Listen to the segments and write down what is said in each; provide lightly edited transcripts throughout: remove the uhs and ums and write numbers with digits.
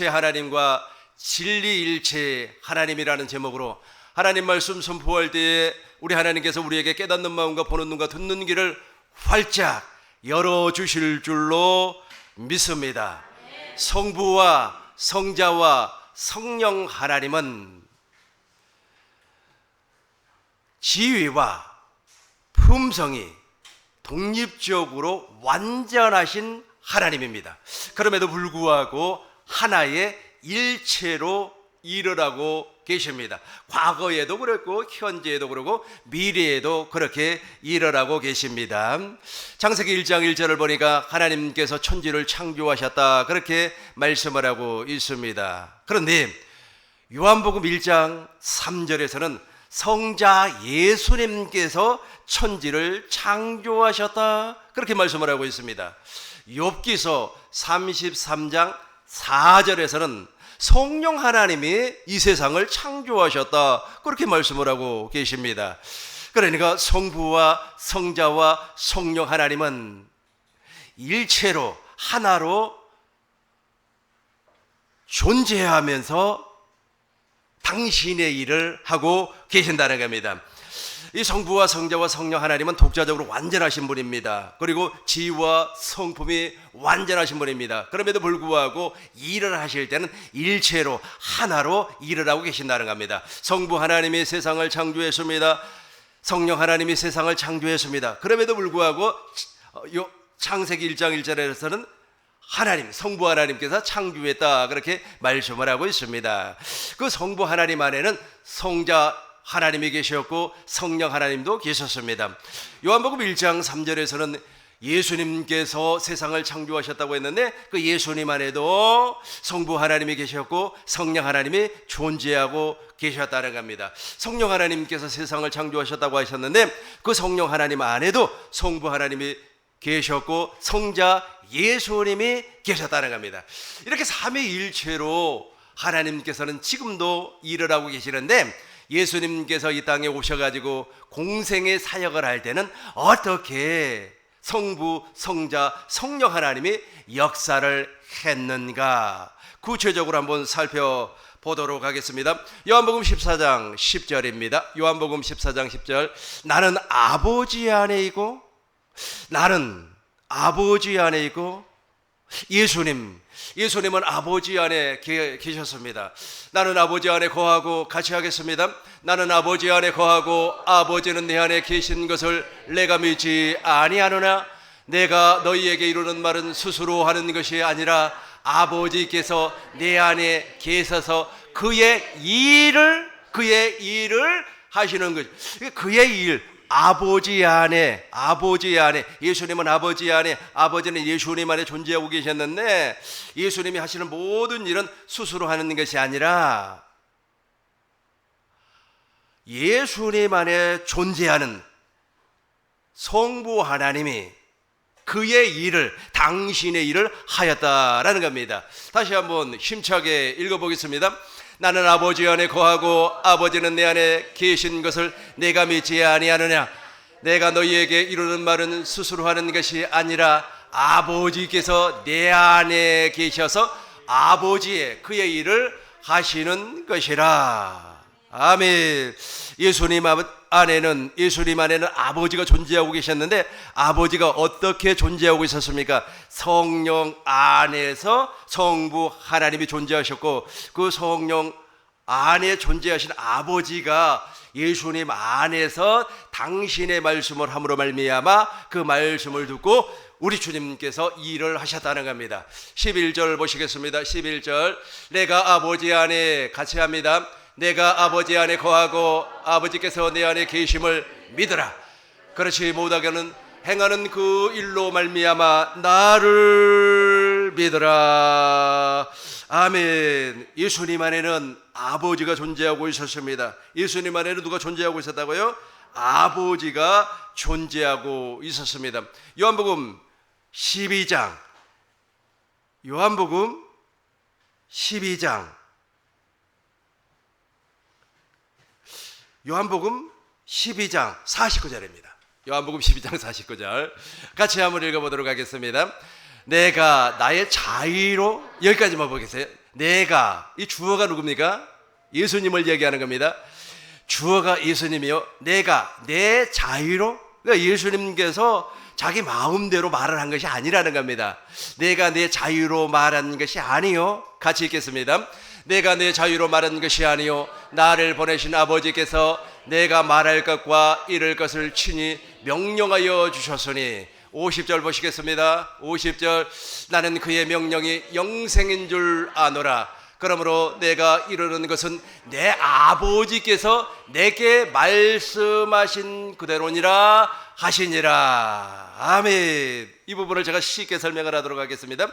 하나님과 진리일체 하나님이라는 제목으로 하나님 말씀 선포할 때에 우리 하나님께서 우리에게 깨닫는 마음과 보는 눈과 듣는 귀를 활짝 열어주실 줄로 믿습니다. 성부와 성자와 성령 하나님은 지위와 품성이 독립적으로 완전하신 하나님입니다. 그럼에도 불구하고 하나의 일체로 일어나고 계십니다. 과거에도 그렇고 현재에도 그렇고 미래에도 그렇게 일어나고 계십니다. 창세기 1장 1절을 보니까 하나님께서 천지를 창조하셨다 그렇게 말씀을 하고 있습니다. 그런데 요한복음 1장 3절에서는 성자 예수님께서 천지를 창조하셨다 그렇게 말씀을 하고 있습니다. 욥기서 33장 4절에서는 성령 하나님이 이 세상을 창조하셨다 그렇게 말씀을 하고 계십니다. 그러니까 성부와 성자와 성령 하나님은 일체로 하나로 존재하면서 당신의 일을 하고 계신다는 겁니다. 이 성부와 성자와 성령 하나님은 독자적으로 완전하신 분입니다. 그리고 지위와 성품이 완전하신 분입니다. 그럼에도 불구하고 일을 하실 때는 일체로 하나로 일을 하고 계신다는 겁니다. 성부 하나님이 세상을 창조했습니다. 성령 하나님이 세상을 창조했습니다. 그럼에도 불구하고 창세기 1장 1절에서는 하나님, 성부 하나님께서 창조했다 그렇게 말씀을 하고 있습니다. 그 성부 하나님 안에는 성자 하나님이 계셨고 성령 하나님도 계셨습니다. 요한복음 1장 3절에서는 예수님께서 세상을 창조하셨다고 했는데 그 예수님 안에도 성부 하나님이 계셨고 성령 하나님이 존재하고 계셨다는 겁니다. 성령 하나님께서 세상을 창조하셨다고 하셨는데 그 성령 하나님 안에도 성부 하나님이 계셨고 성자 예수님이 계셨다는 겁니다. 이렇게 삼위일체로 하나님께서는 지금도 일을 하고 계시는데 예수님께서 이 땅에 오셔가지고 공생의 사역을 할 때는 어떻게 성부, 성자, 성령 하나님이 역사를 했는가 구체적으로 한번 살펴보도록 하겠습니다. 요한복음 14장 10절입니다. 요한복음 14장 10절 나는 아버지 안에 있고 나는 아버지 안에 있고 예수님은 아버지 안에 계셨습니다. 나는 아버지 안에 거하고 같이 하겠습니다. 나는 아버지 안에 거하고 아버지는 내 안에 계신 것을 내가 믿지 아니하노나 내가 너희에게 이루는 말은 스스로 하는 것이 아니라 아버지께서 내 안에 계셔서 그의 일을 하시는 거죠. 그의 일 아버지 안에 예수님은 아버지 안에 아버지는 예수님 안에 존재하고 계셨는데 예수님이 하시는 모든 일은 스스로 하는 것이 아니라 예수님 안에 존재하는 성부 하나님이 그의 일을 당신의 일을 하였다라는 겁니다. 다시 한번 힘차게 읽어보겠습니다. 나는 아버지 안에 거하고 아버지는 내 안에 계신 것을 내가 믿지 아니하느냐 내가 너희에게 이루는 말은 스스로 하는 것이 아니라 아버지께서 내 안에 계셔서 아버지의 그의 일을 하시는 것이라. 아멘. 예수님 안에는 아버지가 존재하고 계셨는데 아버지가 어떻게 존재하고 있었습니까? 성령 안에서 성부 하나님이 존재하셨고 그 성령 안에 존재하신 아버지가 예수님 안에서 당신의 말씀을 함으로 말미암아 그 말씀을 듣고 우리 주님께서 일을 하셨다는 겁니다. 11절 보시겠습니다. 11절 내가 아버지 안에 같이 합니다. 내가 아버지 안에 거하고 아버지께서 내 안에 계심을 믿으라. 그렇지 못하게는 행하는 그 일로 말미암아 나를 믿으라. 아멘. 예수님 안에는 아버지가 존재하고 있었습니다. 예수님 안에는 누가 존재하고 있었다고요? 아버지가 존재하고 있었습니다. 요한복음 12장 49절입니다. 요한복음 12장 49절 같이 한번 읽어보도록 하겠습니다. 내가 나의 자의로 여기까지만 보겠어요. 내가, 이 주어가 누굽니까? 예수님을 얘기하는 겁니다. 주어가 예수님이요. 내가 내 자유로, 그러니까 예수님께서 자기 마음대로 말을 한 것이 아니라는 겁니다. 내가 내 자유로 말한 것이 아니요. 같이 읽겠습니다. 내가 내 자유로 말한 것이 아니요 나를 보내신 아버지께서 내가 말할 것과 이를 것을 친히 명령하여 주셨으니. 50절 보시겠습니다. 50절 나는 그의 명령이 영생인 줄 아노라. 그러므로 내가 이르는 것은 내 아버지께서 내게 말씀하신 그대로니라 하시니라. 아멘. 이 부분을 제가 쉽게 설명을 하도록 하겠습니다.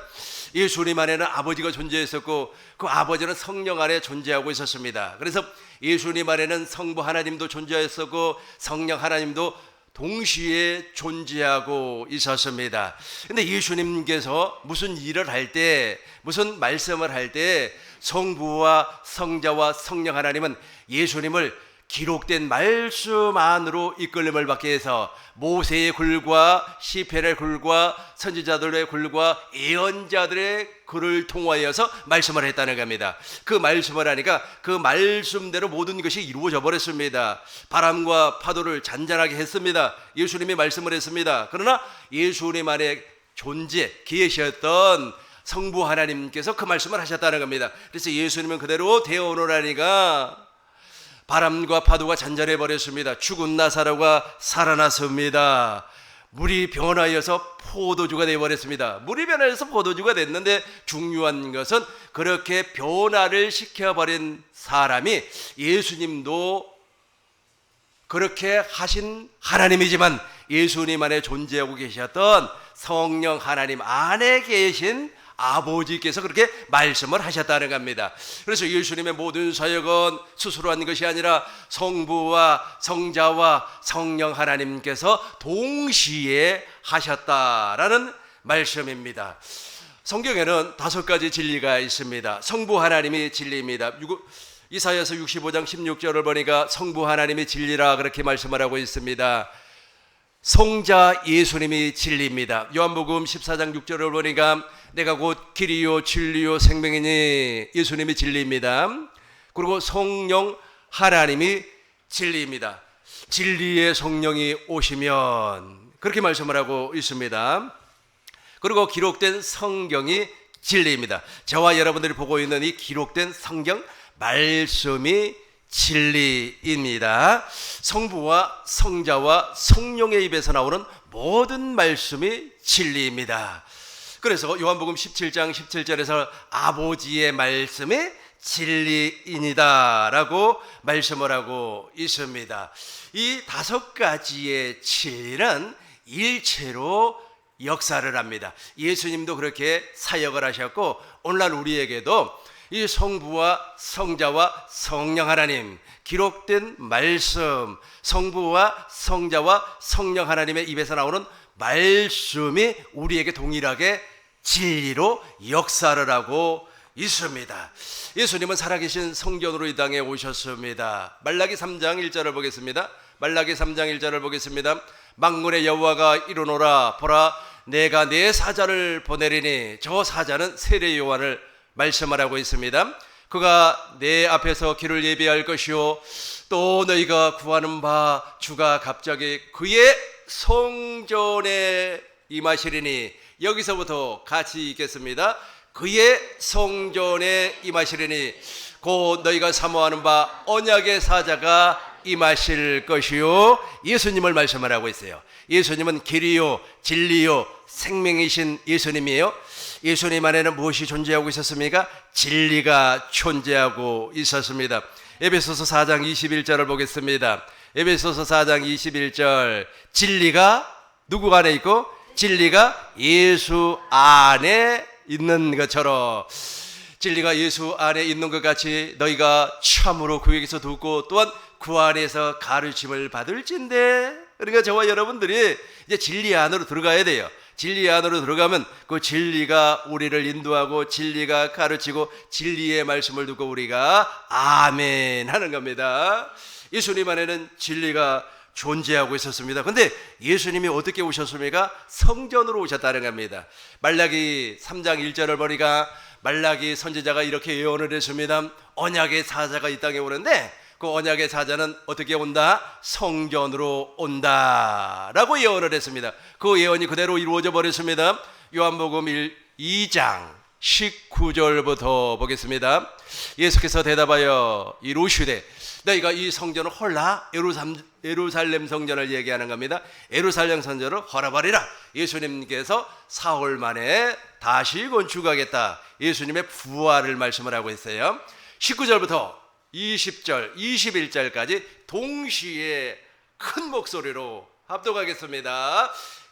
예수님 안에는 아버지가 존재했었고 그 아버지는 성령 안에 존재하고 있었습니다. 그래서 예수님 안에는 성부 하나님도 존재했었고 성령 하나님도 동시에 존재하고 있었습니다. 근데 예수님께서 무슨 일을 할 때, 무슨 말씀을 할 때 성부와 성자와 성령 하나님은 예수님을 기록된 말씀 안으로 이끌림을 받기 위해서 모세의 글과 시편의 글과 선지자들의 글과 예언자들의 글을 통하여서 말씀을 했다는 겁니다. 그 말씀을 하니까 그 말씀대로 모든 것이 이루어져 버렸습니다. 바람과 파도를 잔잔하게 했습니다. 예수님이 말씀을 했습니다. 그러나 예수님 안에 존재, 계셨던 성부 하나님께서 그 말씀을 하셨다는 겁니다. 그래서 예수님은 그대로 되어오노라니까 바람과 파도가 잔잔해 버렸습니다. 죽은 나사로가 살아났습니다. 물이 변하여서 포도주가 되어버렸습니다. 물이 변하여서 포도주가 됐는데 중요한 것은 그렇게 변화를 시켜버린 사람이 예수님도 그렇게 하신 하나님이지만 예수님 안에 존재하고 계셨던 성령 하나님 안에 계신 아버지께서 그렇게 말씀을 하셨다는 겁니다. 그래서 예수님의 모든 사역은 스스로 한 것이 아니라 성부와 성자와 성령 하나님께서 동시에 하셨다라는 말씀입니다. 성경에는 5가지 진리가 있습니다. 성부 하나님이 진리입니다. 이사야서 65장 16절을 보니까 성부 하나님이 진리라 그렇게 말씀을 하고 있습니다. 성자 예수님이 진리입니다. 요한복음 14장 6절을 보니까 내가 곧 길이요 진리요 생명이니 예수님이 진리입니다. 그리고 성령 하나님이 진리입니다. 진리의 성령이 오시면 그렇게 말씀을 하고 있습니다. 그리고 기록된 성경이 진리입니다. 저와 여러분들이 보고 있는 이 기록된 성경 말씀이 진리입니다. 성부와 성자와 성령의 입에서 나오는 모든 말씀이 진리입니다. 그래서 요한복음 17장 17절에서 아버지의 말씀이 진리이니다 라고 말씀을 하고 있습니다. 이 5가지의 진리는 일체로 역사를 합니다. 예수님도 그렇게 사역을 하셨고 오늘날 우리에게도 이 성부와 성자와 성령 하나님 기록된 말씀, 성부와 성자와 성령 하나님의 입에서 나오는 말씀이 우리에게 동일하게 진리로 역사를 하고 있습니다. 예수님은 살아계신 성전으로 이 땅에 오셨습니다. 말라기 3장 1절을 보겠습니다. 말라기 3장 1절을 보겠습니다. 만군의 여호와가 이르노라 보라 내가 내 사자를 보내리니 저 사자는 세례 요한을 말씀을 하고 있습니다. 그가 내 앞에서 길을 예비할 것이요 또 너희가 구하는 바 주가 갑자기 그의 성전에 임하시리니 여기서부터 같이 읽겠습니다. 그의 성전에 임하시리니 곧 너희가 사모하는 바 언약의 사자가 임하실 것이요 예수님을 말씀을 하고 있어요. 예수님은 길이요 진리요 생명이신 예수님이에요. 예수님 안에는 무엇이 존재하고 있었습니까? 진리가 존재하고 있었습니다. 에베소서 4장 21절을 보겠습니다. 에베소서 4장 21절 진리가 누구 안에 있고 진리가 예수 안에 있는 것처럼 진리가 예수 안에 있는 것 같이 너희가 참으로 그에게서 듣고 또한 그 안에서 가르침을 받을진대. 그러니까 저와 여러분들이 이제 진리 안으로 들어가야 돼요. 진리 안으로 들어가면 그 진리가 우리를 인도하고 진리가 가르치고 진리의 말씀을 듣고 우리가 아멘 하는 겁니다. 예수님 안에는 진리가 존재하고 있었습니다. 그런데 예수님이 어떻게 오셨습니까? 성전으로 오셨다는 겁니다. 말라기 3장 1절을 보니까 말라기 선지자가 이렇게 예언을 했습니다. 언약의 사자가 이 땅에 오는데 그 언약의 사자는 어떻게 온다? 성전으로 온다라고 예언을 했습니다. 그 예언이 그대로 이루어져 버렸습니다. 요한복음 2장 19절부터 보겠습니다. 예수께서 대답하여 이루시되 너희가 이 성전을 헐라. 예루살렘 성전을 얘기하는 겁니다. 예루살렘 성전을 헐어버리라. 예수님께서 사흘 만에 다시 건축하겠다. 예수님의 부활을 말씀을 하고 있어요. 19절부터 20절, 21절까지 동시에 큰 목소리로 합독하겠습니다.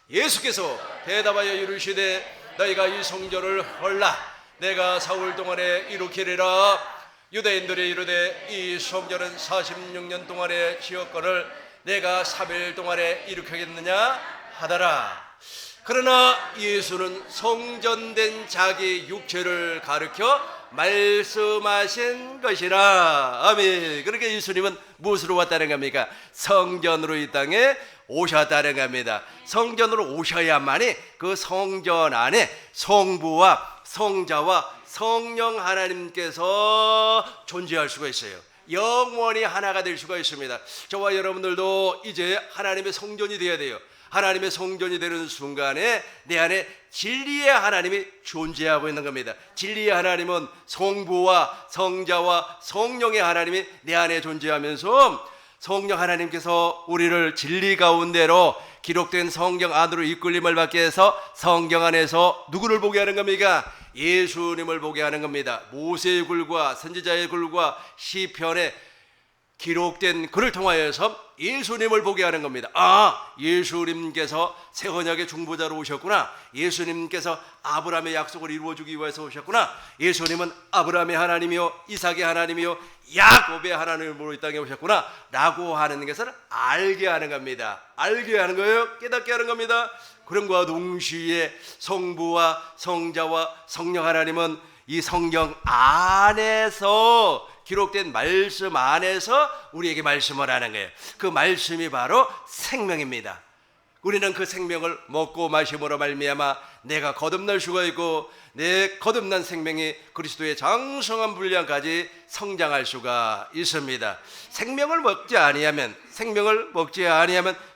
예수께서 대답하여 이르시되 너희가 이 성전을 헐라. 내가 사흘 동안에 이루키리라. 유대인들이 이르되 이 성전은 46년 동안에 지었거늘 내가 3일 동안에 일으키겠느냐 하더라. 그러나 예수는 성전된 자기 육체를 가르쳐 말씀하신 것이라. 아멘. 그러니까 예수님은 무엇으로 왔다는 겁니까? 성전으로 이 땅에 오셨다는 겁니다. 성전으로 오셔야만이 그 성전 안에 성부와 성자와 성령 하나님께서 존재할 수가 있어요. 영원히 하나가 될 수가 있습니다. 저와 여러분들도 이제 하나님의 성전이 되어야 돼요. 하나님의 성전이 되는 순간에 내 안에 진리의 하나님이 존재하고 있는 겁니다. 진리의 하나님은 성부와 성자와 성령의 하나님이 내 안에 존재하면서 성령 하나님께서 우리를 진리 가운데로 기록된 성경 안으로 이끌림을 받게 해서 성경 안에서 누구를 보게 하는 겁니까? 예수님을 보게 하는 겁니다. 모세의 글과 선지자의 글과 시편에 기록된 글을 통하여서 예수님을 보게 하는 겁니다. 아, 예수님께서 새 언약의 중보자로 오셨구나. 예수님께서 아브라함의 약속을 이루어주기 위해서 오셨구나. 예수님은 아브라함의 하나님이요 이삭의 하나님이요 야곱의 하나님으로 이 땅에 오셨구나 라고 하는 것을 알게 하는 겁니다. 알게 하는 거예요. 깨닫게 하는 겁니다. 그런과 동시에 성부와 성자와 성령 하나님은 이 성경 안에서 기록된 말씀 안에서 우리에게 말씀을 하는 거예요. 그 말씀이 바로 생명입니다. 우리는 그 생명을 먹고 마심으로 말미암아 내가 거듭날 수가 있고 내 거듭난 생명이 그리스도의 장성한 분량까지 성장할 수가 있습니다. 생명을 먹지 아니하면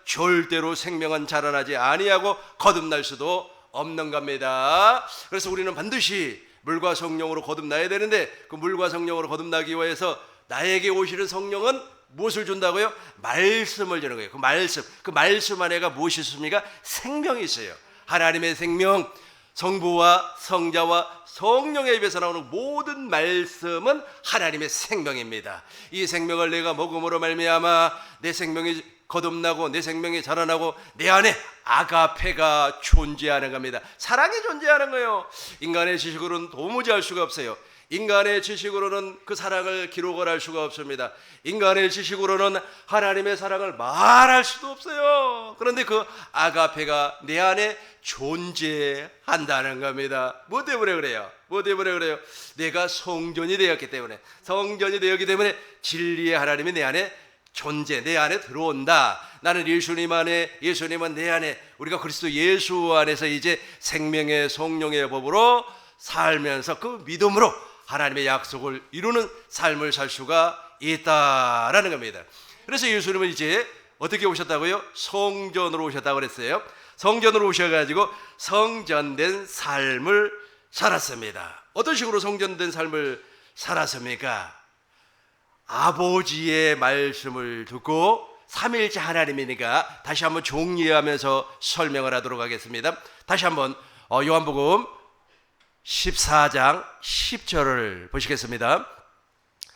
절대로 생명은 자라나지 아니하고 거듭날 수도 없는 겁니다. 그래서 우리는 반드시 물과 성령으로 거듭나야 되는데 그 물과 성령으로 거듭나기 위해서 나에게 오시는 성령은 무엇을 준다고요? 말씀을 주는 거예요. 그 말씀 안에가 무엇이 있습니까? 생명이 있어요. 하나님의 생명, 성부와 성자와 성령의 입에서 나오는 모든 말씀은 하나님의 생명입니다. 이 생명을 내가 먹음으로 말미암아 내 생명이 거듭나고 내 생명이 자라나고 내 안에 아가페가 존재하는 겁니다. 사랑이 존재하는 거예요. 인간의 지식으로는 도무지 알 수가 없어요. 인간의 지식으로는 그 사랑을 기록을 할 수가 없습니다. 인간의 지식으로는 하나님의 사랑을 말할 수도 없어요. 그런데 그 아가페가 내 안에 존재한다는 겁니다. 뭐 때문에 그래요? 내가 성전이 되었기 때문에, 성전이 되었기 때문에 진리의 하나님이 내 안에 내 안에 들어온다. 나는 예수님 안에, 예수님은 내 안에, 우리가 그리스도 예수 안에서 이제 생명의 성령의 법으로 살면서 그 믿음으로 하나님의 약속을 이루는 삶을 살 수가 있다라는 겁니다. 그래서 예수님은 이제 어떻게 오셨다고요? 성전으로 오셨다고 그랬어요. 성전으로 오셔가지고 성전된 삶을 살았습니다. 어떤 식으로 성전된 삶을 살았습니까? 아버지의 말씀을 듣고 삼일째 하나님이니까 다시 한번 정리하면서 설명을 하도록 하겠습니다. 다시 한번 요한복음 14장 10절을 보시겠습니다.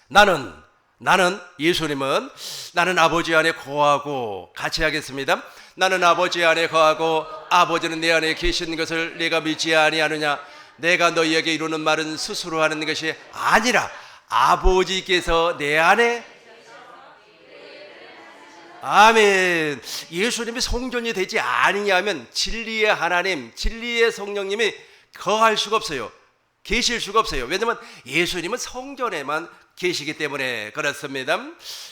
나는 예수님은 나는 아버지 안에 거하고, 같이 하겠습니다. 나는 아버지 안에 거하고 아버지는 내 안에 계신 것을 내가 믿지 아니하느냐. 내가 너희에게 이루는 말은 스스로 하는 것이 아니라 아버지께서 내 안에, 아멘. 예수님이 성전이 되지 아니냐면 진리의 하나님, 진리의 성령님이 거할 수가 없어요. 계실 수가 없어요. 왜냐하면 예수님은 성전에만 계시기 때문에 그렇습니다.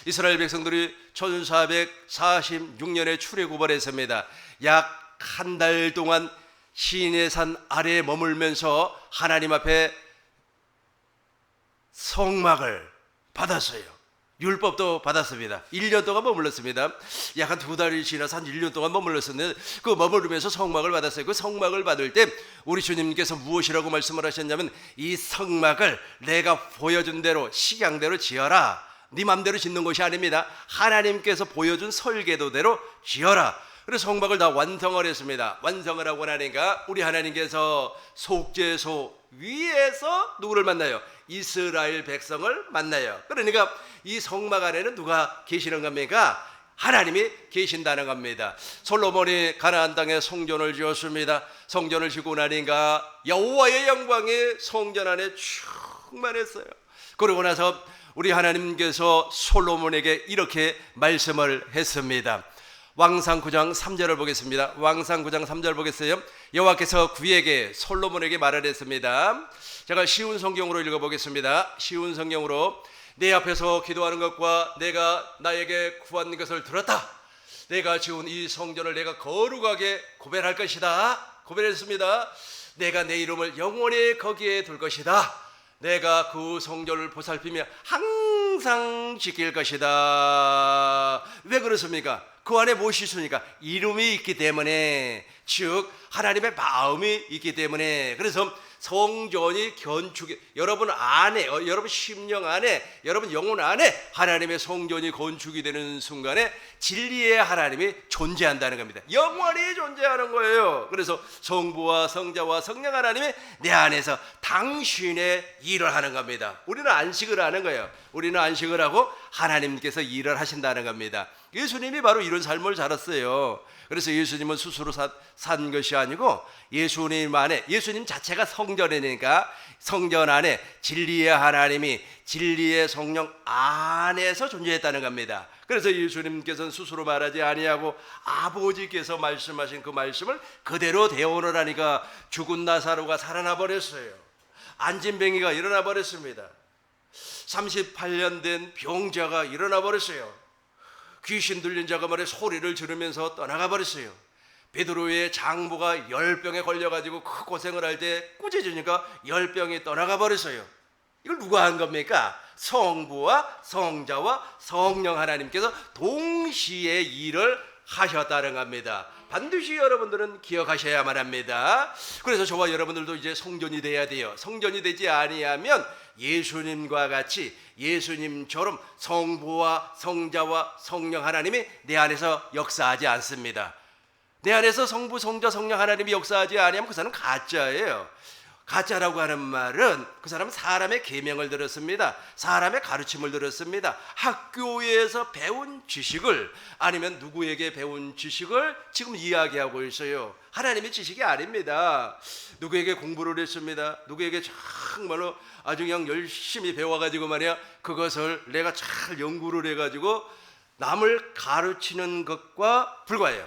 이스라엘 백성들이 1446년에 출애굽을 했습니다. 약 한 달 동안 시내산 아래에 머물면서 하나님 앞에 성막을 받았어요. 율법도 받았습니다. 1년 동안 머물렀습니다. 약 한 2달이 지나서 한 1년 동안 머물렀었는데 그 머무르면서 성막을 받았어요. 그 성막을 받을 때 우리 주님께서 무엇이라고 말씀을 하셨냐면 이 성막을 내가 보여준 대로 식양대로 지어라. 네 맘대로 짓는 것이 아닙니다. 하나님께서 보여준 설계도대로 지어라. 그래서 성막을 다 완성을 했습니다. 완성을 하고 나니까 우리 하나님께서 속죄소 위에서 누구를 만나요? 이스라엘 백성을 만나요. 그러니까 이 성막 안에는 누가 계시는 겁니까? 하나님이 계신다는 겁니다. 솔로몬이 가나안 땅에 성전을 지었습니다. 성전을 짓고 나니까 여호와의 영광이 성전 안에 충만했어요. 그러고 나서 우리 하나님께서 솔로몬에게 이렇게 말씀을 했습니다. 왕상 9장 3절을 보겠습니다. 왕상 9장 3절 보겠어요. 여호와께서 그에게 솔로몬에게 말을 했습니다. 제가 쉬운 성경으로 읽어보겠습니다. 쉬운 성경으로 내 앞에서 기도하는 것과 내가 나에게 구한 것을 들었다. 내가 지은 이 성전을 내가 거룩하게 구별할 것이다. 구별했습니다. 내가 내 이름을 영원히 거기에 둘 것이다. 내가 그 성전을 보살피며 항상 지킬 것이다. 왜 그렇습니까? 그 안에 무엇이 있으니까? 이름이 있기 때문에, 즉 하나님의 마음이 있기 때문에. 그래서 성전이 건축이 여러분 안에, 여러분 심령 안에, 여러분 영혼 안에 하나님의 성전이 건축이 되는 순간에 진리의 하나님이 존재한다는 겁니다. 영원히 존재하는 거예요. 그래서 성부와 성자와 성령 하나님이 내 안에서 당신의 일을 하는 겁니다. 우리는 안식을 하는 거예요. 우리는 안식을 하고 하나님께서 일을 하신다는 겁니다. 예수님이 바로 이런 삶을 살았어요. 그래서 예수님은 스스로 산 것이 아니고 예수님 안에, 예수님 자체가 성전이니까 성전 안에 진리의 하나님이 진리의 성령 안에서 존재했다는 겁니다. 그래서 예수님께서는 스스로 말하지 아니하고 아버지께서 말씀하신 그 말씀을 그대로 대언하니까 죽은 나사로가 살아나 버렸어요. 안진뱅이가 일어나 버렸습니다. 38년 된 병자가 일어나 버렸어요. 귀신 들린 자가 말에 소리를 지르면서 떠나가 버렸어요. 베드로의 장부가 열병에 걸려가지고 그 고생을 할 때 꾸짖으니까 열병이 떠나가 버렸어요. 이걸 누가 한 겁니까? 성부와 성자와 성령 하나님께서 동시에 일을 하셨다는 겁니다. 반드시 여러분들은 기억하셔야만 합니다. 그래서 저와 여러분들도 이제 성전이 돼야 돼요. 성전이 되지 아니하면 예수님과 같이 예수님처럼 성부와 성자와 성령 하나님이 내 안에서 역사하지 않습니다. 내 안에서 성부, 성자, 성령 하나님이 역사하지 아니하면 그 사람은 가짜예요. 가짜라고 하는 말은 그 사람은 사람의 계명을 들었습니다. 사람의 가르침을 들었습니다. 학교에서 배운 지식을, 아니면 누구에게 배운 지식을 지금 이야기하고 있어요. 하나님의 지식이 아닙니다. 누구에게 공부를 했습니다. 누구에게 정말로 아주 그냥 열심히 배워가지고 말이야, 그것을 내가 잘 연구를 해가지고 남을 가르치는 것과 불과해요.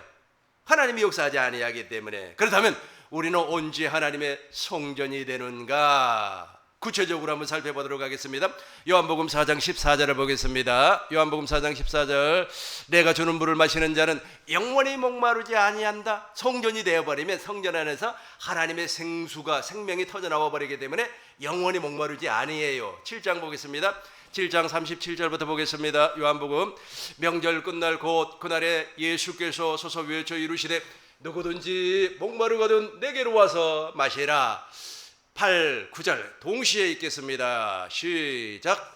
하나님이 역사하지 아니하기 때문에. 그렇다면 우리는 언제 하나님의 성전이 되는가? 구체적으로 한번 살펴보도록 하겠습니다. 요한복음 4장 14절을 보겠습니다. 요한복음 4장 14절. 내가 주는 물을 마시는 자는 영원히 목마르지 아니한다. 성전이 되어버리면 성전 안에서 하나님의 생수가, 생명이 터져나와 버리기 때문에 영원히 목마르지 아니에요. 7장 보겠습니다. 7장 37절부터 보겠습니다. 요한복음. 명절 끝날 곧 그날에 예수께서 서서 외쳐 이르시되 누구든지 목마르거든 내게로 와서 마시라. 8, 9절 동시에 읽겠습니다. 시작.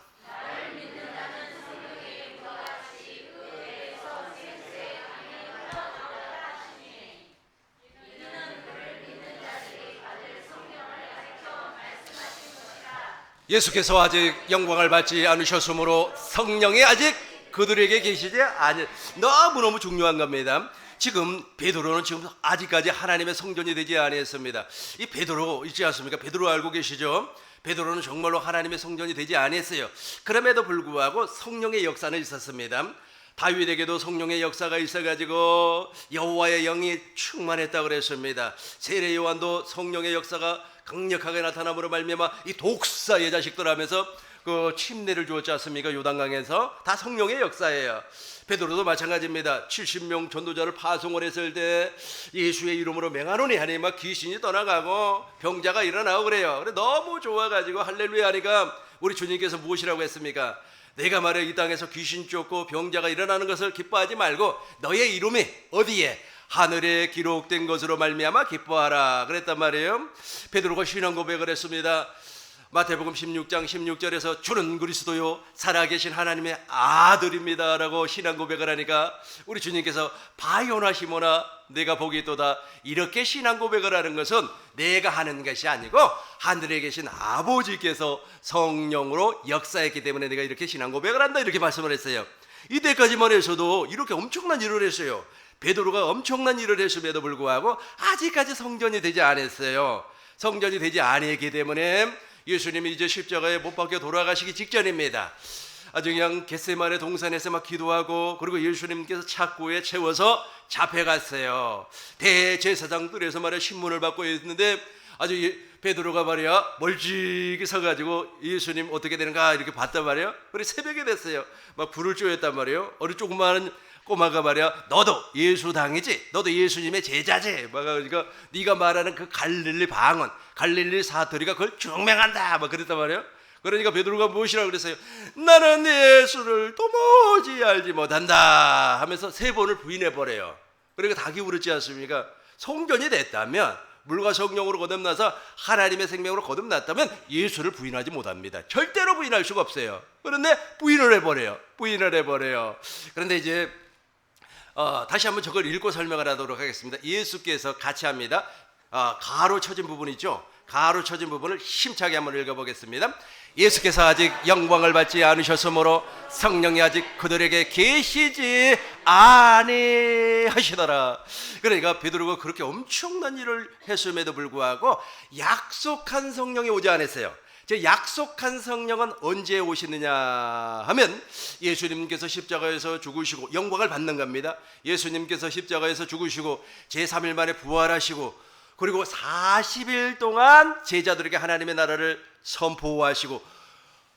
예수께서 아직 영광을 받지 않으셨으므로 성령이 아직 그들에게 계시지 아니. 너무너무 중요한 겁니다. 지금 베드로는 지금 아직까지 하나님의 성전이 되지 아니했습니다. 이 베드로 있지 않습니까? 베드로 알고 계시죠? 베드로는 정말로 하나님의 성전이 되지 아니했어요. 그럼에도 불구하고 성령의 역사는 있었습니다. 다윗에게도 성령의 역사가 있어가지고 여호와의 영이 충만했다고 그랬습니다. 세례 요한도 성령의 역사가 강력하게 나타남으로 말미암아 이 독사의 자식들 하면서 그 침례를 주었지 않습니까? 요단강에서. 다 성령의 역사예요. 베드로도 마찬가지입니다. 70명 전도자를 파송을 했을 때 예수의 이름으로 맹하노니 하니 막 귀신이 떠나가고 병자가 일어나고 그래요. 그래 너무 좋아가지고 할렐루야 하니까 우리 주님께서 무엇이라고 했습니까? 내가 말이야 이 땅에서 귀신 쫓고 병자가 일어나는 것을 기뻐하지 말고 너의 이름이 어디에? 하늘에 기록된 것으로 말미암아 기뻐하라 그랬단 말이에요. 베드로가 신앙 고백을 했습니다. 마태복음 16장 16절에서 주는 그리스도요 살아계신 하나님의 아들입니다 라고 신앙 고백을 하니까 우리 주님께서 바요나 시모나 내가 보기 있도다. 이렇게 신앙 고백을 하는 것은 내가 하는 것이 아니고 하늘에 계신 아버지께서 성령으로 역사했기 때문에 내가 이렇게 신앙 고백을 한다 이렇게 말씀을 했어요. 이때까지만 해서도 이렇게 엄청난 일을 했어요. 베드로가 엄청난 일을 했음에도 불구하고 아직까지 성전이 되지 않았어요. 성전이 되지 않았기 때문에 예수님이 이제 십자가에 못 박혀 돌아가시기 직전입니다. 아주 그냥 겟세마네 동산에서 막 기도하고 그리고 예수님께서 착고에 채워서 잡혀갔어요. 대제사장들에서 말이야 신문을 받고 있는데 아주 베드로가 말이야 멀찍이 서가지고 예수님 어떻게 되는가 이렇게 봤단 말이에요. 그래 새벽에 됐어요. 막 불을 쬐었단 말이에요. 어느 조그마한 꼬마가 말이야 너도 예수 당이지? 너도 예수님의 제자지? 막 그러니까 네가 말하는 그 갈릴리 방언 갈릴리 사투리가 그걸 증명한다 막 그랬단 말이에요. 그러니까 베드로가 무엇이라고 그랬어요? 나는 예수를 도무지 알지 못한다 하면서 3번을 부인해버려요. 그러니까 닭이 울었지 않습니까? 성전이 됐다면 물과 성령으로 거듭나서 하나님의 생명으로 거듭났다면 예수를 부인하지 못합니다. 절대로 부인할 수가 없어요. 그런데 부인을 해버려요. 그런데 이제 다시 한번 저걸 읽고 설명을 하도록 하겠습니다. 예수께서 같이 합니다. 가로 쳐진 부분 있죠? 가로 쳐진 부분을 힘차게 한번 읽어보겠습니다. 예수께서 아직 영광을 받지 않으셨으므로 성령이 아직 그들에게 계시지 아니하시더라. 그러니까 베드로가 그렇게 엄청난 일을 했음에도 불구하고 약속한 성령이 오지 않았어요. 약속한 성령은 언제 오시느냐 하면 예수님께서 십자가에서 죽으시고 영광을 받는 겁니다. 예수님께서 십자가에서 죽으시고 제3일 만에 부활하시고 그리고 40일 동안 제자들에게 하나님의 나라를 선포하시고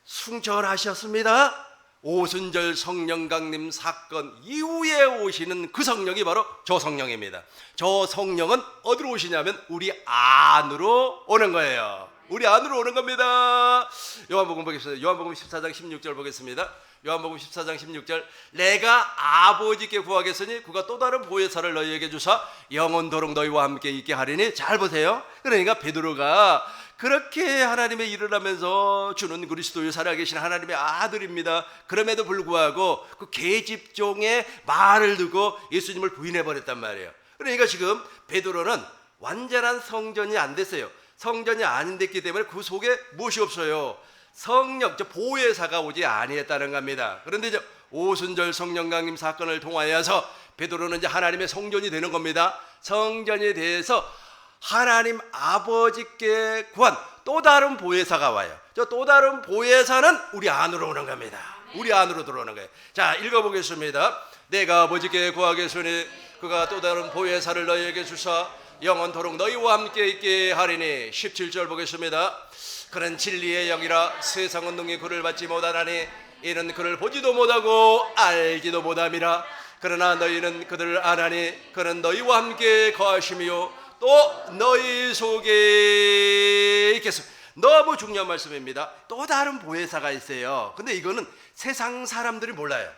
승천하셨습니다. 오순절 성령 강림 사건 이후에 오시는 그 성령이 바로 저 성령입니다. 저 성령은 어디로 오시냐면 우리 안으로 오는 거예요. 우리 안으로 오는 겁니다. 요한복음 보겠습니다. 요한복음 14장 16절 보겠습니다. 요한복음 14장 16절 내가 아버지께 구하겠으니 그가 또 다른 보혜사를 너희에게 주사 영원토록 너희와 함께 있게 하리니. 잘 보세요. 그러니까 베드로가 그렇게 하나님의 일을 하면서 주는 그리스도의 살아계신 하나님의 아들입니다. 그럼에도 불구하고 그 계집종의 말을 듣고 예수님을 부인해버렸단 말이에요. 그러니까 지금 베드로는 완전한 성전이 안 됐어요. 성전이 안 됐기 때문에 그 속에 무엇이 없어요? 성령, 보혜사가 오지 아니했다는 겁니다. 그런데 이제 오순절 성령 강림 사건을 통하여서 베드로는 이제 하나님의 성전이 되는 겁니다. 성전이 돼서 하나님 아버지께 구한 또 다른 보혜사가 와요. 저 또 다른 보혜사는 우리 안으로 오는 겁니다. 우리 안으로 들어오는 거예요. 자, 읽어보겠습니다. 내가 아버지께 구하겠으니 그가 또 다른 보혜사를 너희에게 주사 영원토록 너희와 함께 있게 하리니. 17절 보겠습니다. 그는 진리의 영이라 세상은 능히 그를 받지 못하나니 이는 그를 보지도 못하고 알지도 못함이라. 그러나 너희는 그들을 아나니 그는 너희와 함께 거하시며 또 너희 속에 있겠습니다. 너무 중요한 말씀입니다. 또 다른 보혜사가 있어요. 근데 이거는 세상 사람들이 몰라요.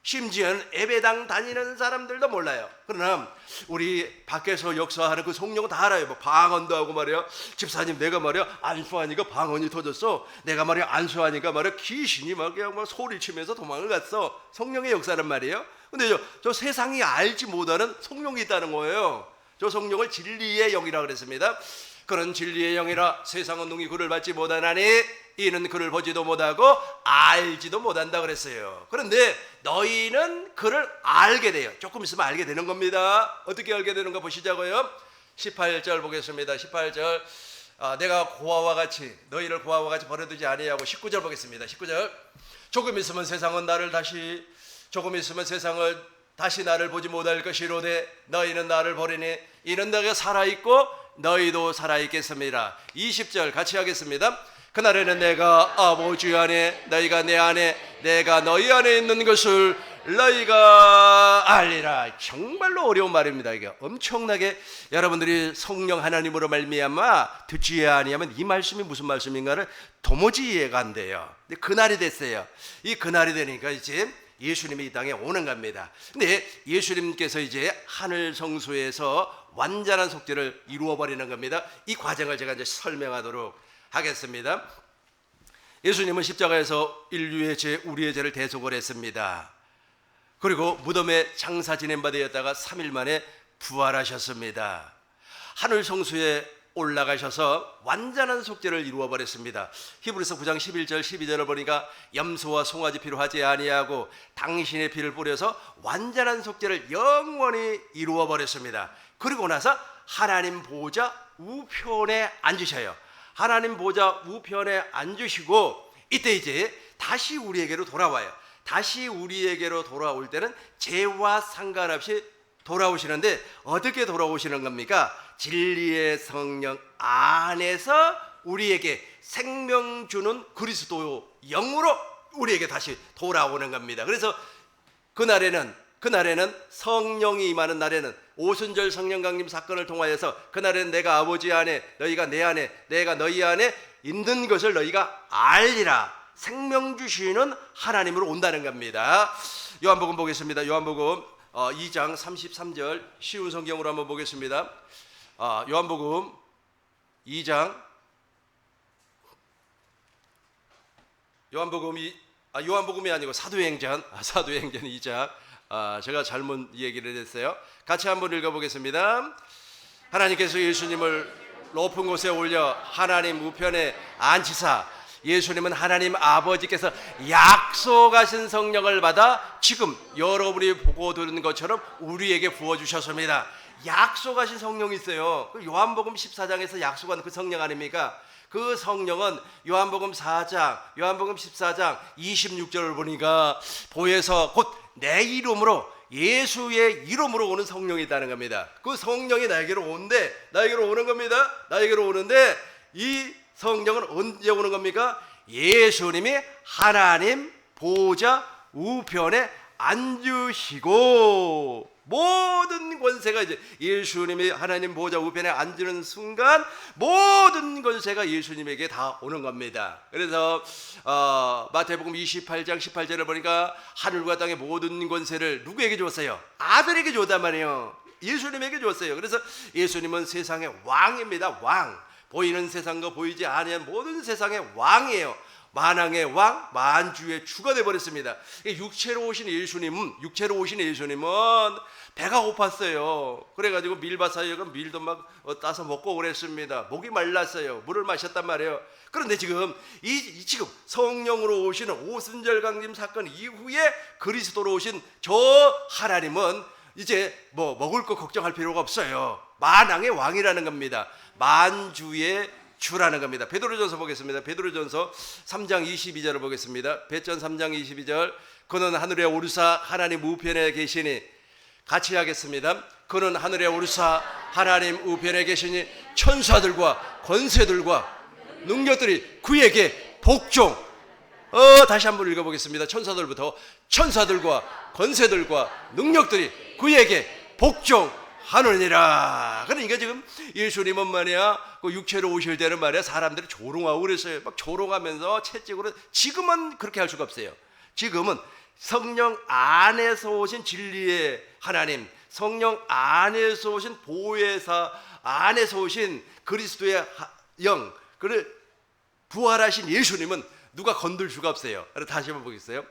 심지어는 예배당 다니는 사람들도 몰라요. 그러나 우리 밖에서 역사하는 그 성령은 다 알아요. 뭐 방언도 하고 말이야. 집사님 내가 말이야 안수하니까 방언이 터졌어. 내가 말이야 안수하니까 말이야 귀신이 막 그냥 막 소리치면서 도망을 갔어. 성령의 역사란 말이에요. 근데 저 세상이 알지 못하는 성령이 있다는 거예요. 저 성령을 진리의 영이라고 그랬습니다. 그런 진리의 영이라 세상은 능히 그를 받지 못하나니 이는 그를 보지도 못하고 알지도 못한다 그랬어요. 그런데 너희는 그를 알게 돼요. 조금 있으면 알게 되는 겁니다. 어떻게 알게 되는가 보시자고요. 18절 보겠습니다. 18절 내가 고아와 같이 너희를 고아와 같이 버려두지 아니하고. 19절 보겠습니다. 19절 조금 있으면 세상은 나를 다시 나를 보지 못할 것이로되 너희는 나를 버리니 이는 내가 살아있고 너희도 살아있겠습니다. 20절 같이 하겠습니다. 그날에는 내가 아버지 안에 너희가 내 안에 내가 너희 안에 있는 것을 너희가 알리라. 정말로 어려운 말입니다. 이게 엄청나게 여러분들이 성령 하나님으로 말미암아 듣지 아니하면 이 말씀이 무슨 말씀인가를 도무지 이해가 안 돼요. 근데 그날이 됐어요. 이 그날이 되니까 이제 예수님이 이 땅에 오는 겁니다. 근데 예수님께서 이제 하늘 성소에서 완전한 속죄를 이루어 버리는 겁니다. 이 과정을 제가 이제 설명하도록 하겠습니다. 예수님은 십자가에서 인류의 죄, 우리의 죄를 대속을 했습니다. 그리고 무덤에 장사 지낸 바 되었다가 3일 만에 부활하셨습니다. 하늘 성소에 올라가셔서 완전한 속죄를 이루어 버렸습니다. 히브리서 9장 11절 12절을 보니까 염소와 송아지 피로 하지 아니하고 당신의 피를 뿌려서 완전한 속죄를 영원히 이루어 버렸습니다. 그리고 나서 하나님 보좌 우편에 앉으셔요. 하나님 보좌 우편에 앉으시고 이때 이제 다시 우리에게로 돌아와요. 다시 우리에게로 돌아올 때는 죄와 상관없이 돌아오시는데 어떻게 돌아오시는 겁니까? 진리의 성령 안에서 우리에게 생명 주는 그리스도 영으로 우리에게 다시 돌아오는 겁니다. 그래서 그날에는 성령이 임하는 날에는 오순절 성령 강림 사건을 통하여서 그날에는 내가 아버지 안에 너희가 내 안에 내가 너희 안에 있는 것을 너희가 알리라. 생명 주시는 하나님으로 온다는 겁니다. 요한복음 보겠습니다. 요한복음 2장 33절 쉬운 성경으로 한번 보겠습니다. 요한복음 2장 요한복음이 아니고 사도행전 2장 제가 잘못 얘기를 했어요. 같이 한번 읽어보겠습니다. 하나님께서 예수님을 높은 곳에 올려 하나님 우편에 앉히사 예수님은 하나님 아버지께서 약속하신 성령을 받아 지금 여러분이 보고 들은 것처럼 우리에게 부어주셨습니다. 약속하신 성령이 있어요. 요한복음 14장에서 약속한 그 성령 아닙니까? 그 성령은 요한복음 4장, 요한복음 14장 26절을 보니까 보혜서 곧 내 이름으로 예수의 이름으로 오는 성령이 있다는 겁니다. 그 성령이 나에게로 오는 겁니다. 나에게로 오는데 이 성령은 언제 오는 겁니까? 예수님이 하나님 보좌 우편에 앉으시고 모든 권세가 이제 예수님이 하나님 보좌 우편에 앉는 순간 모든 권세가 예수님에게 다 오는 겁니다. 그래서 마태복음 28장 18절을 보니까 하늘과 땅의 모든 권세를 누구에게 줬어요? 아들에게 줬단 말이에요. 예수님에게 줬어요. 그래서 예수님은 세상의 왕입니다. 왕. 보이는 세상과 보이지 아니한 모든 세상의 왕이에요. 만왕의 왕, 만주의 주가 되어버렸습니다. 육체로 오신 예수님은 배가 고팠어요. 그래가지고 밀밭사이에 밀도 막 따서 먹고 그랬습니다. 목이 말랐어요. 물을 마셨단 말이에요. 그런데 지금 지금 성령으로 오시는 오순절 강림 사건 이후에 그리스도로 오신 저 하나님은 이제 뭐 먹을 거 걱정할 필요가 없어요. 만왕의 왕이라는 겁니다. 만주의 주라는 겁니다. 베드로전서 보겠습니다. 베드로전서 3장 22절을 보겠습니다. 베전 3장 22절 그는 하늘에 오르사 하나님 우편에 계시니 같이 하겠습니다. 그는 하늘에 오르사 하나님 우편에 계시니 천사들과 권세들과 능력들이 그에게 복종. 다시 한번 읽어보겠습니다. 천사들과 권세들과 능력들이 그에게 복종하느니라. 그러니까 지금 예수님은 말이야 그 육체로 오실 때는 말이야 사람들이 조롱하고 그랬어요. 막 조롱하면서 채찍으로. 지금은 그렇게 할 수가 없어요. 지금은 성령 안에서 오신 진리의 하나님, 성령 안에서 오신 보혜사 안에서 오신 그리스도의 영, 그를 부활하신 예수님은 누가 건들 수가 없어요. 다시 한번 보겠어요.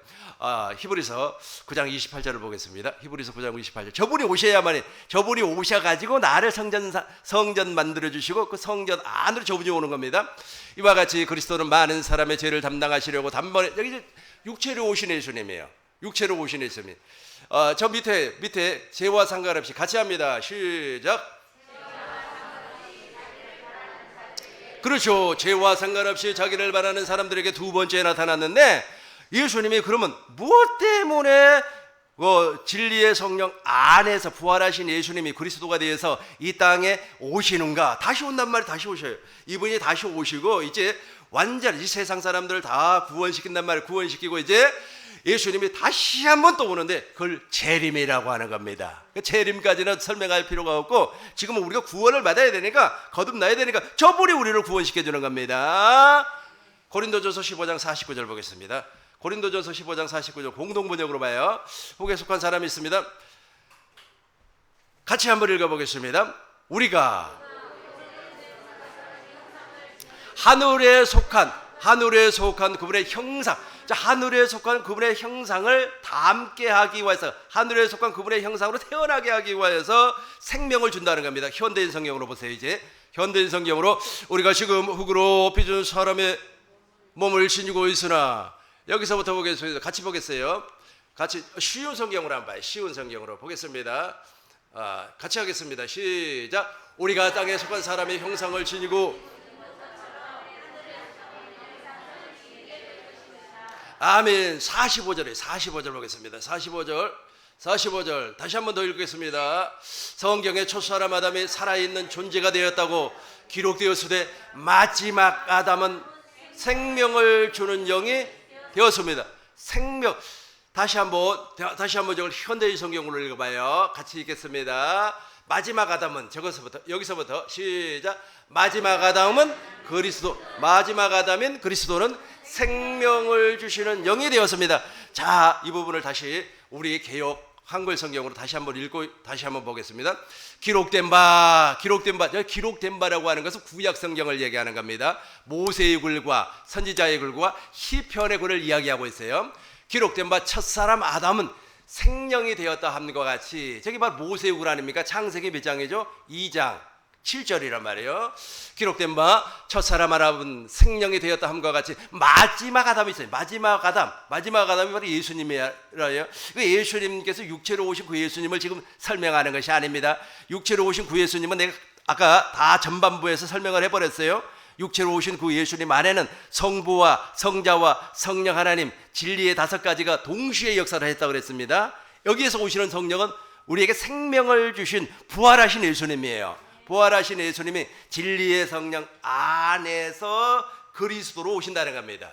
히브리서 9장 28절을 보겠습니다. 히브리서 9장 28절. 저분이 오셔야만이, 저분이 오셔가지고 나를 성전 만들어주시고 그 성전 안으로 저분이 오는 겁니다. 이와 같이 그리스도는 많은 사람의 죄를 담당하시려고 단번에, 여기 이제 육체로 오신 예수님이에요. 육체로 오신 예수님. 저 밑에 죄와 상관없이 같이 합니다. 시작. 그렇죠. 죄와 상관없이 자기를 바라는 사람들에게 두 번째 나타났는데 예수님이 그러면 무엇 때문에 진리의 성령 안에서 부활하신 예수님이 그리스도가 되어서 이 땅에 오시는가? 다시 온단 말이에요. 다시 오셔요. 이분이 다시 오시고 이제 완전히 이 세상 사람들을 다 구원시킨단 말이에요. 구원시키고 이제 예수님이 다시 한번 또 오는데 그걸 재림이라고 하는 겁니다. 재림까지는 설명할 필요가 없고 지금은 우리가 구원을 받아야 되니까 거듭나야 되니까 저분이 우리를 구원시켜 주는 겁니다. 고린도전서 15장 49절 보겠습니다. 고린도전서 15장 49절 공동번역으로 봐요. 혹에 속한 사람이 있습니다. 같이 한번 읽어보겠습니다. 우리가 하늘에 속한 그분의 형상, 하늘에 속한 그분의 형상을 닮게 하기 위해서, 하늘에 속한 그분의 형상으로 태어나게 하기 위해서 생명을 준다는 겁니다. 현대인 성경으로 보세요. 이제 현대인 성경으로 우리가 지금 흙으로 빚은 사람의 몸을 지니고 있으나, 여기서부터 보겠습니다. 같이 보겠어요. 같이 쉬운 성경으로 한번 봐요. 쉬운 성경으로 보겠습니다. 같이 하겠습니다. 시작. 우리가 땅에 속한 사람의 형상을 지니고, 아멘. 45절에 45절 보겠습니다. 45절 다시 한번 더 읽겠습니다. 성경에 첫사람 아담이 살아있는 존재가 되었다고 기록되었으되 마지막 아담은 생명을 주는 영이 되었습니다. 생명. 다시 한번 저걸 현대인 성경으로 읽어봐요. 같이 읽겠습니다. 마지막 아담은 여기서부터 시작. 마지막 아담은 그리스도, 마지막 아담인 그리스도는 생명을 주시는 영이 되었습니다. 자, 이 부분을 다시 우리 개역 한글 성경으로 다시 한번 읽고 다시 한번 보겠습니다. 기록된 바라고 하는 것은 구약 성경을 얘기하는 겁니다. 모세의 글과 선지자의 글과 시편의 글을 이야기하고 있어요. 기록된 바 첫사람 아담은 생명이 되었다 함과 같이, 저기 바로 모세의 글 아닙니까? 창세기 몇 장이죠? 2장 7절이란 말이에요. 기록된 바 첫사람 아담은 생명이 되었다 함과 같이 마지막 아담이 있어요. 마지막 아담이 바로 예수님이에요. 예수님께서 육체로 오신 그 예수님을 지금 설명하는 것이 아닙니다. 육체로 오신 그 예수님은 내가 아까 다 전반부에서 설명을 해버렸어요. 육체로 오신 그 예수님 안에는 성부와 성자와 성령 하나님 진리의 다섯 가지가 동시에 역사를 했다고 그랬습니다. 여기에서 오시는 성령은 우리에게 생명을 주신 부활하신 예수님이에요. 부활하신 예수님이 진리의 성령 안에서 그리스도로 오신다는 겁니다.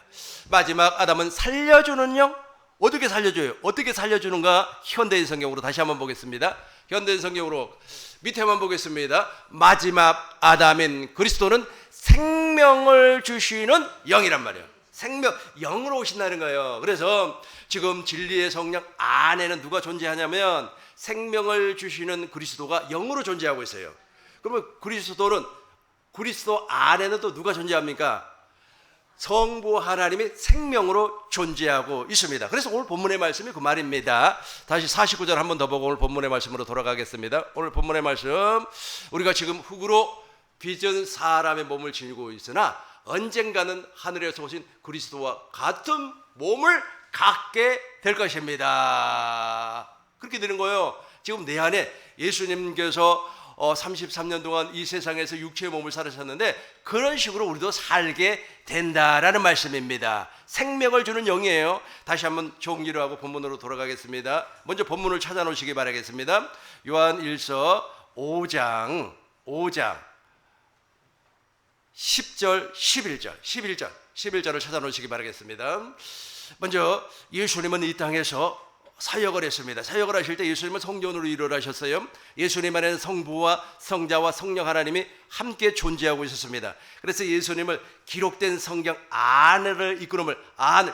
마지막 아담은 살려주는 영. 어떻게 살려줘요? 어떻게 살려주는가? 현대인 성경으로 다시 한번 보겠습니다. 현대인 성경으로 밑에만 보겠습니다. 마지막 아담인 그리스도는 생명을 주시는 영이란 말이에요. 생명, 영으로 오신다는 거예요. 그래서 지금 진리의 성령 안에는 누가 존재하냐면 생명을 주시는 그리스도가 영으로 존재하고 있어요. 그러면 그리스도 안에는 또 누가 존재합니까? 성부 하나님이 생명으로 존재하고 있습니다. 그래서 오늘 본문의 말씀이 그 말입니다. 다시 49절 한 번 더 보고 오늘 본문의 말씀으로 돌아가겠습니다. 오늘 본문의 말씀, 우리가 지금 흙으로 빚은 사람의 몸을 지니고 있으나 언젠가는 하늘에서 오신 그리스도와 같은 몸을 갖게 될 것입니다. 그렇게 되는 거예요. 지금 내 안에 예수님께서 33년 동안 이 세상에서 육체의 몸을 살으셨는데 그런 식으로 우리도 살게 된다라는 말씀입니다. 생명을 주는 영이에요. 다시 한번 정리를 하고 본문으로 돌아가겠습니다. 먼저 본문을 찾아놓으시기 바라겠습니다. 요한 1서 5장 10절 11절을 찾아놓으시기 바라겠습니다. 먼저 예수님은 이 땅에서 사역을 했습니다. 사역을 하실 때 예수님은 성전으로 일을 하셨어요. 예수님 안에는 성부와 성자와 성령 하나님이 함께 존재하고 있었습니다. 그래서 예수님을 기록된 성경 안을 이끌음을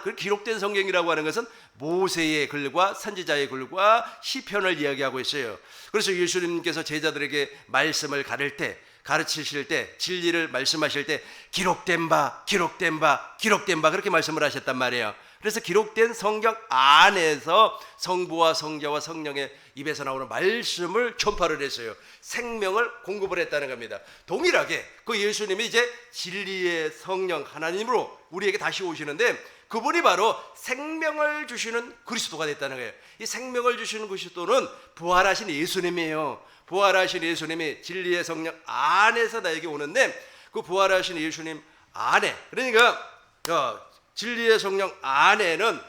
그 기록된 성경이라고 하는 것은 모세의 글과 선지자의 글과 시편을 이야기하고 있어요. 그래서 예수님께서 제자들에게 말씀을 가르치실 때, 진리를 말씀하실 때 기록된 바 그렇게 말씀을 하셨단 말이에요. 그래서 기록된 성경 안에서 성부와 성자와 성령의 입에서 나오는 말씀을 전파를 했어요. 생명을 공급을 했다는 겁니다. 동일하게 그 예수님이 이제 진리의 성령 하나님으로 우리에게 다시 오시는데 그분이 바로 생명을 주시는 그리스도가 됐다는 거예요. 이 생명을 주시는 그리스도는 부활하신 예수님이에요. 부활하신 예수님이 진리의 성령 안에서 나에게 오는데 그 부활하신 예수님 안에, 그러니까 진리의 성령 안에는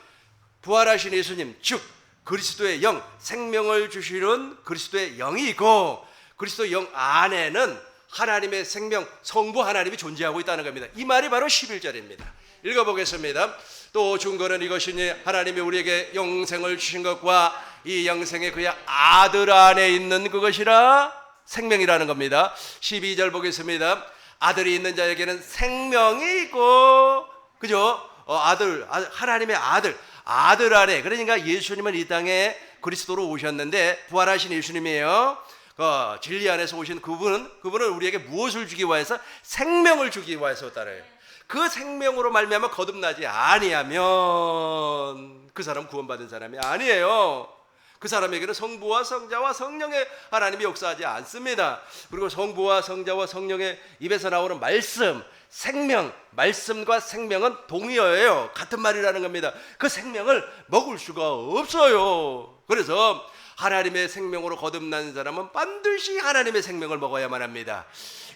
부활하신 예수님, 즉 그리스도의 영, 생명을 주시는 그리스도의 영이 있고 그리스도 영 안에는 하나님의 생명, 성부 하나님이 존재하고 있다는 겁니다. 이 말이 바로 11절입니다. 읽어보겠습니다. 또 중거는 이것이니 하나님이 우리에게 영생을 주신 것과 이 영생의 그의 아들 안에 있는 그것이라 생명이라는 겁니다. 12절 보겠습니다. 아들이 있는 자에게는 생명이 있고, 그죠? 하나님의 아들 안에, 그러니까 예수님은 이 땅에 그리스도로 오셨는데 부활하신 예수님이에요. 진리 안에서 오신 그분은 우리에게 무엇을 주기 위해서? 생명을 주기 위해서였다래요. 그 생명으로 말미암아 거듭나지 아니하면 그 사람 구원받은 사람이 아니에요. 그 사람에게는 성부와 성자와 성령의 하나님이 역사하지 않습니다. 그리고 성부와 성자와 성령의 입에서 나오는 말씀, 생명, 말씀과 생명은 동의어예요. 같은 말이라는 겁니다. 그 생명을 먹을 수가 없어요. 그래서 하나님의 생명으로 거듭난 사람은 반드시 하나님의 생명을 먹어야만 합니다.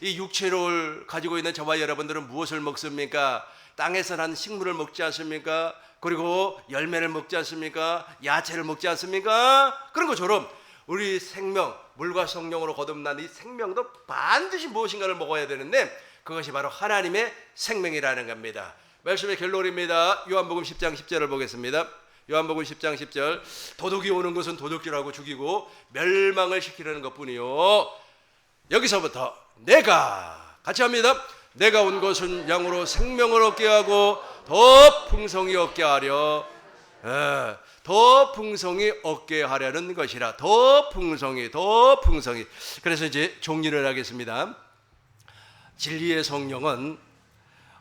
이 육체를 가지고 있는 저와 여러분들은 무엇을 먹습니까? 땅에서 난 식물을 먹지 않습니까? 그리고 열매를 먹지 않습니까? 야채를 먹지 않습니까? 그런 것처럼 우리 생명, 물과 성령으로 거듭난 이 생명도 반드시 무엇인가를 먹어야 되는데 그것이 바로 하나님의 생명이라는 겁니다. 말씀의 결론입니다. 요한복음 10장 10절을 보겠습니다. 요한복음 10장 10절. 도둑이 오는 것은 도둑질하고 죽이고 멸망을 시키려는 것뿐이요. 여기서부터 내가 같이 합니다. 내가 온 것은 양으로 생명을 얻게 하고 더 풍성히 얻게 하려. 더 풍성히 얻게 하려는 것이라. 더 풍성히. 그래서 이제 정리를 하겠습니다. 진리의 성령은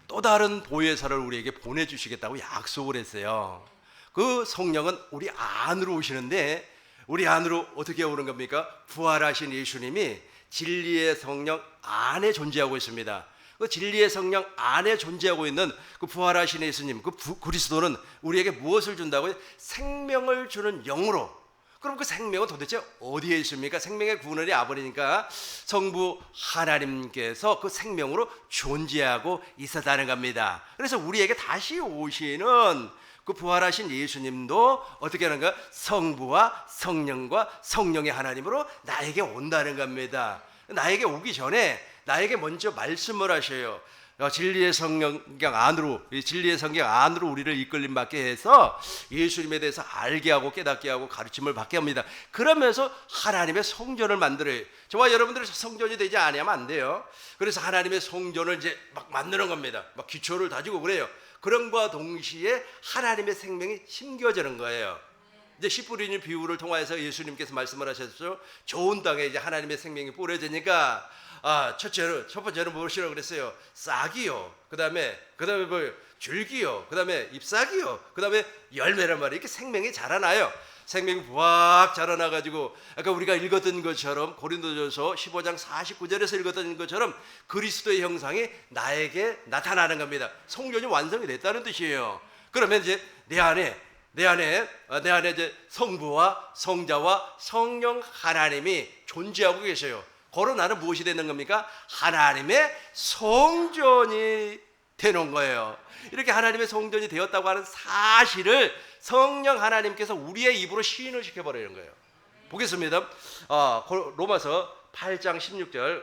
또 다른 보혜사를 우리에게 보내주시겠다고 약속을 했어요. 그 성령은 우리 안으로 오시는데 우리 안으로 어떻게 오는 겁니까? 부활하신 예수님이 진리의 성령 안에 존재하고 있습니다. 그 진리의 성령 안에 존재하고 있는 그 부활하신 예수님, 그 그리스도는 우리에게 무엇을 준다고요? 생명을 주는 영으로. 그럼 그 생명은 도대체 어디에 있습니까? 생명의 구원의 아버지니까 성부 하나님께서 그 생명으로 존재하고 있었다는 겁니다. 그래서 우리에게 다시 오시는 그 부활하신 예수님도 어떻게 하는가? 성부와 성령과 성령의 하나님으로 나에게 온다는 겁니다. 나에게 오기 전에 나에게 먼저 말씀을 하셔요. 진리의 성경 안으로 우리를 이끌림 받게 해서 예수님에 대해서 알게 하고 깨닫게 하고 가르침을 받게 합니다. 그러면서 하나님의 성전을 만들어요. 저와 여러분들이 성전이 되지 않으면 안 돼요. 그래서 하나님의 성전을 이제 막 만드는 겁니다. 막 기초를 다지고 그래요. 그런과 동시에 하나님의 생명이 심겨지는 거예요. 이제 씨 뿌리는 비유를 통해서 예수님께서 말씀을 하셨죠. 좋은 땅에 이제 하나님의 생명이 뿌려지니까 첫 번째는 무엇이라고 그랬어요? 싹이요. 그다음에 뭐 줄기요. 그다음에 잎사귀요. 그다음에 열매란 말이에요. 이렇게 생명이 자라나요. 생명이 부악 자라나가지고 아까 우리가 읽었던 것처럼 고린도전서 15장 49절에서 읽었던 것처럼 그리스도의 형상이 나에게 나타나는 겁니다. 성전이 완성이 됐다는 뜻이에요. 그러면 이제 내 안에 이제 성부와 성자와 성령 하나님이 존재하고 계셔요. 거로 나는 무엇이 되는 겁니까? 하나님의 성전이 되는 거예요. 이렇게 하나님의 성전이 되었다고 하는 사실을 성령 하나님께서 우리의 입으로 시인을 시켜버리는 거예요. 보겠습니다. 로마서 8장 16절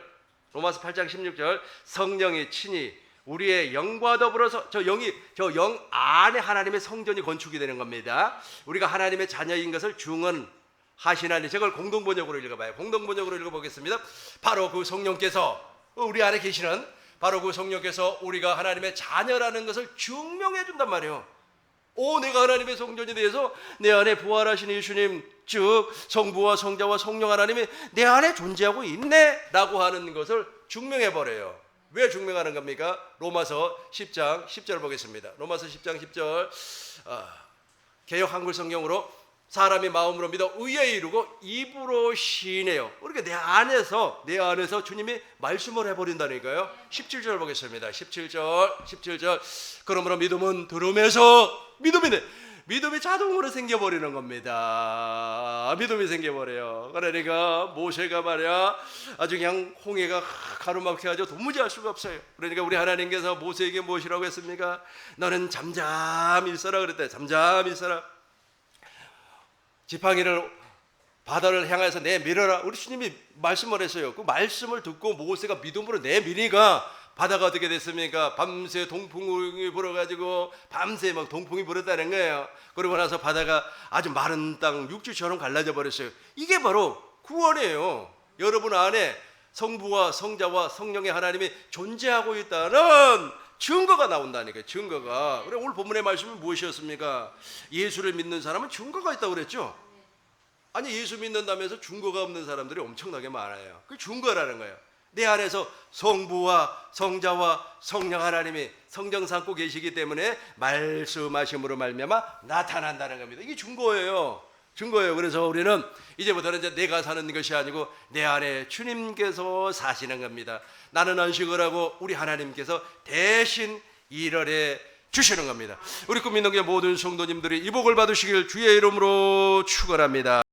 성령이 친히 우리의 영과 더불어서 저 영 안에 하나님의 성전이 건축이 되는 겁니다. 우리가 하나님의 자녀인 것을 증언하시나니 저걸 공동번역으로 읽어봐요. 공동번역으로 읽어보겠습니다. 바로 그 성령께서 우리 안에 계시는 바로 그 성령께서 우리가 하나님의 자녀라는 것을 증명해 준단 말이에요. 내가 하나님의 성전이 되어서 내 안에 부활하신 예수님 즉 성부와 성자와 성령 하나님이 내 안에 존재하고 있네 라고 하는 것을 증명해 버려요. 왜 증명하는 겁니까? 로마서 10장 10절 보겠습니다. 로마서 10장 10절 개역 한글 성경으로 사람이 마음으로 믿어 의에 이르고 입으로 시인해요. 그러니까 내 안에서 주님이 말씀을 해버린다니까요. 17절 보겠습니다. 17절 그러므로 믿음은 들음에서 믿음이 자동으로 생겨버리는 겁니다. 믿음이 생겨버려요. 그러니까 모세가 말이야 아주 그냥 홍해가 가로막혀 가지고 도무지 알 수가 없어요. 그러니까 우리 하나님께서 모세에게 무엇이라고 했습니까? 너는 잠잠히 있어라 그랬대. 잠잠히 있어라. 지팡이를 바다를 향해서 내밀어라. 우리 주님이 말씀을 했어요. 그 말씀을 듣고 모세가 믿음으로 내미니까 바다가 어떻게 됐습니까? 밤새 동풍이 불어가지고 밤새 막 동풍이 불었다는 거예요. 그러고 나서 바다가 아주 마른 땅 육지처럼 갈라져 버렸어요. 이게 바로 구원이에요. 여러분 안에 성부와 성자와 성령의 하나님이 존재하고 있다는 증거가 나온다니까요. 증거가. 그래 오늘 본문의 말씀은 무엇이었습니까? 예수를 믿는 사람은 증거가 있다고 그랬죠. 아니 예수 믿는다면서 증거가 없는 사람들이 엄청나게 많아요. 그 증거라는 거예요. 내 안에서 성부와 성자와 성령 하나님이 성령 삼고 계시기 때문에 말씀하심으로 말미암아 나타난다는 겁니다. 이게 증거예요. 증거예요. 그래서 우리는 이제부터는 이제 내가 사는 것이 아니고 내 안에 주님께서 사시는 겁니다. 나는 안식을 하고 우리 하나님께서 대신 일을 해 주시는 겁니다. 우리 꿈 있는 게 모든 성도님들이 이 복을 받으시길 주의 이름으로 축원합니다.